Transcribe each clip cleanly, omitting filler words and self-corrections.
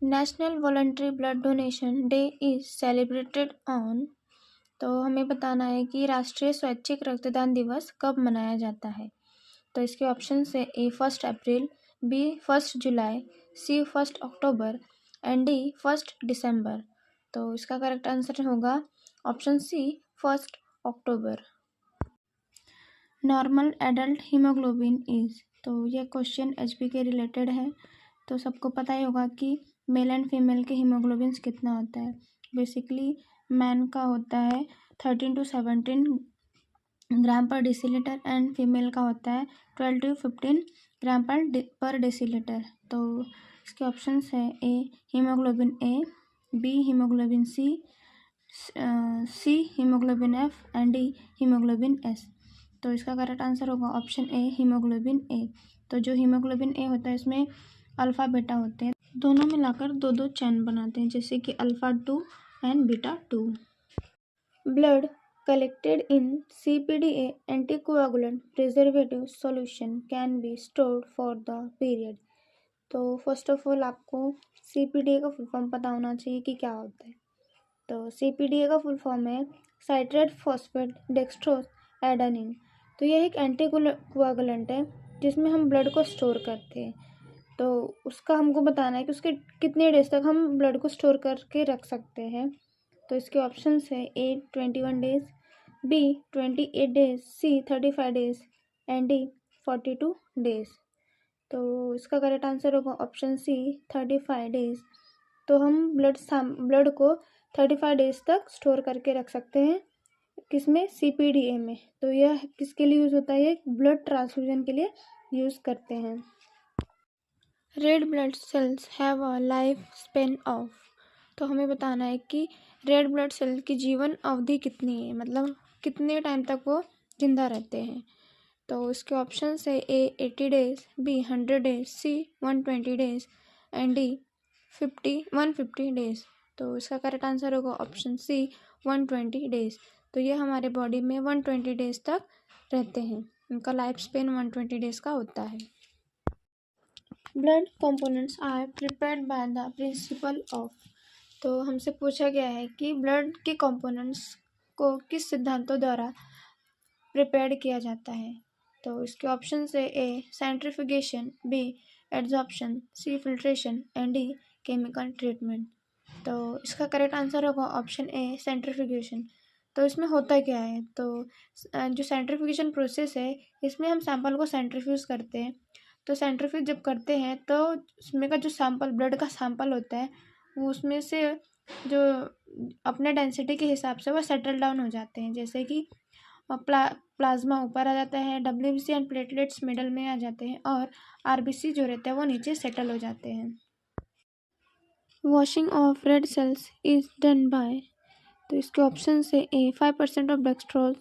National voluntary blood donation day is celebrated on. तो हमें बताना है कि राष्ट्रीय स्वैच्छिक रक्तदान दिवस कब मनाया जाता है। तो इसके ऑप्शन है A 1 April, B 1 July, C 1 October and D 1 December. तो इसका करेक्ट आंसर होगा option C 1 October. Normal adult haemoglobin is. तो यह क्वेश्चन एचबी के रिलेटेड है। तो सबको पता ही होगा कि मेल एंड फीमेल के हीमोग्लोबिन कितना होता है। बेसिकली मैन का होता है 13 to 17 ग्राम पर डेसीलीटर एंड फीमेल का होता है 12 to 15 ग्राम पर डेसीलीटर। तो इसके ऑप्शन है A haemoglobin A, B haemoglobin C, C haemoglobin F and D haemoglobin S. तो इसका करेक्ट आंसर होगा ऑप्शन ए हीमोग्लोबिन ए। तो जो हीमोग्लोबिन ए होता है इसमें अल्फ़ा बीटा होते हैं, दोनों मिलाकर दो दो चैन बनाते हैं, जैसे कि alpha 2 and beta 2। Blood collected in CPDA anticoagulant preservative solution can be stored for the period। तो फर्स्ट ऑफ ऑल आपको CPDA का फुल फॉर्म पता होना चाहिए कि क्या होता है। तो CPDA का फुल फॉर्म है साइट्रेट फॉस्फेट डेक्सट्रोज एडेनिन। तो यह एक एंटीकोआगुलेंट है जिसमें हम ब्लड को स्टोर करते हैं। तो उसका हमको बताना है कि उसके कितने डेज तक हम ब्लड को स्टोर करके रख सकते हैं। तो इसके ऑप्शंस है A 21 days, B 28 days, C 35 days and D 42 days. तो इसका करेक्ट आंसर होगा ऑप्शन सी 35 डेज। तो हम ब्लड को 35 डेज तक स्टोर करके रख सकते हैं, किसमें CPDA में। तो यह किसके लिए यूज़ होता है, ब्लड ट्रांसफ्यूजन के लिए यूज़ करते हैं। Red blood cells have a life span of. तो हमें बताना है कि रेड ब्लड सेल की जीवन अवधि कितनी है, मतलब कितने टाइम तक वो जिंदा रहते हैं। तो इसके ऑप्शन है A 80 days, B 100 days, C 120 days and D 150 days. तो इसका करेक्ट आंसर होगा ऑप्शन सी 120 डेज। तो ये हमारे बॉडी में 120 डेज तक रहते हैं, उनका लाइफ स्पेन 120 डेज का होता है। Blood components are prepared by the principle of. तो हमसे पूछा गया है कि ब्लड के कंपोनेंट्स को किस सिद्धांतों द्वारा प्रिपेयर्ड किया जाता है। तो इसके ऑप्शन है A centrifugation, B adsorption, C filtration and D chemical treatment. तो इसका करेक्ट आंसर होगा ऑप्शन ए सेंट्रीफ्यूगेशन। तो इसमें होता क्या है, तो जो सेंट्रीफ्यूगेशन प्रोसेस है इसमें हम सैंपल को सेंट्रीफ्यूज करते हैं। तो सेंट्रीफ्यूज जब करते हैं तो उसमें का जो सैंपल ब्लड का सैंपल होता है वो उसमें से जो अपने डेंसिटी के हिसाब से वो सेटल डाउन हो जाते हैं, जैसे कि प्लाज्मा ऊपर आ जाता है, WBC एंड प्लेटलेट्स मिडल में आ जाते हैं और RBC जो रहता है वो नीचे सेटल हो जाते हैं। Washing of red cells is done by. तो इसके ऑप्शन है A 5% of dextrose,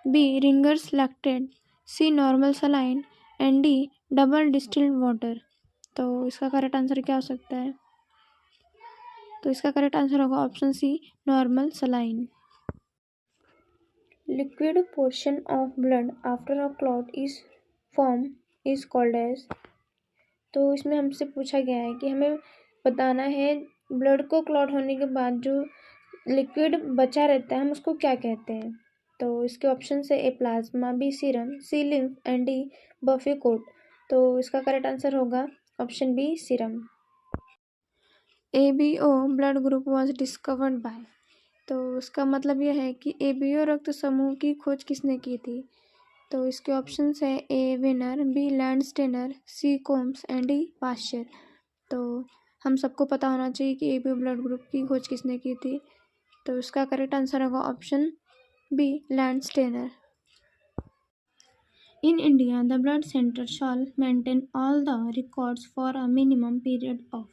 B Ringer's lactate, C normal saline and D double distilled water. तो इसका करेक्ट आंसर क्या हो सकता है, तो इसका करेक्ट आंसर होगा option C normal saline. Liquid portion of blood after a clot is form is called as. तो इसमें हमसे पूछा गया है कि हमें बताना है ब्लड को क्लॉट होने के बाद जो लिक्विड बचा रहता है हम उसको क्या कहते हैं। तो इसके ऑप्शन है A plasma, B serum, C lymph and D buffy coat. तो इसका करेक्ट आंसर होगा option B serum. ABO blood group was discovered by. तो उसका मतलब यह है कि ABO रक्त समूह की खोज किसने की थी। तो इसके ऑप्शन है A Wiener, B Landsteiner, C Coombs and D Pasteur. तो हम सबको पता होना चाहिए कि ABO ब्लड ग्रुप की खोज किसने की थी। तो इसका करेक्ट आंसर होगा option B Landsteiner. In India the blood centre shall maintain all the records for a minimum period of.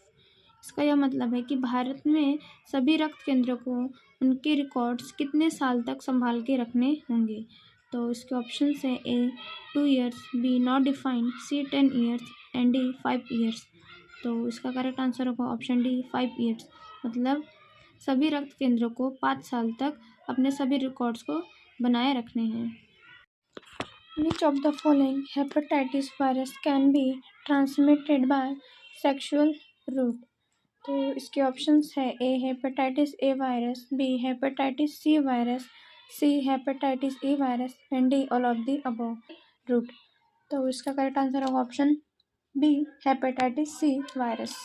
इसका यह मतलब है कि भारत में सभी रक्त केंद्रों को उनके रिकॉर्ड्स कितने साल तक संभाल के रखने होंगे। तो इसके ऑप्शन है A 2 years, B not defined, C 10 years and D 5 years। तो इसका करेक्ट आंसर होगा ऑप्शन डी 5 years। मतलब सभी रक्त केंद्रों को 5 साल तक अपने सभी रिकॉर्ड्स को बनाए रखने हैं। Which of the following hepatitis virus can be transmitted by sexual route? तो इसके ऑप्शंस है A hepatitis A virus, B hepatitis C virus, C hepatitis E virus and D all of the above root. तो इसका correct answer होगा option B hepatitis C virus.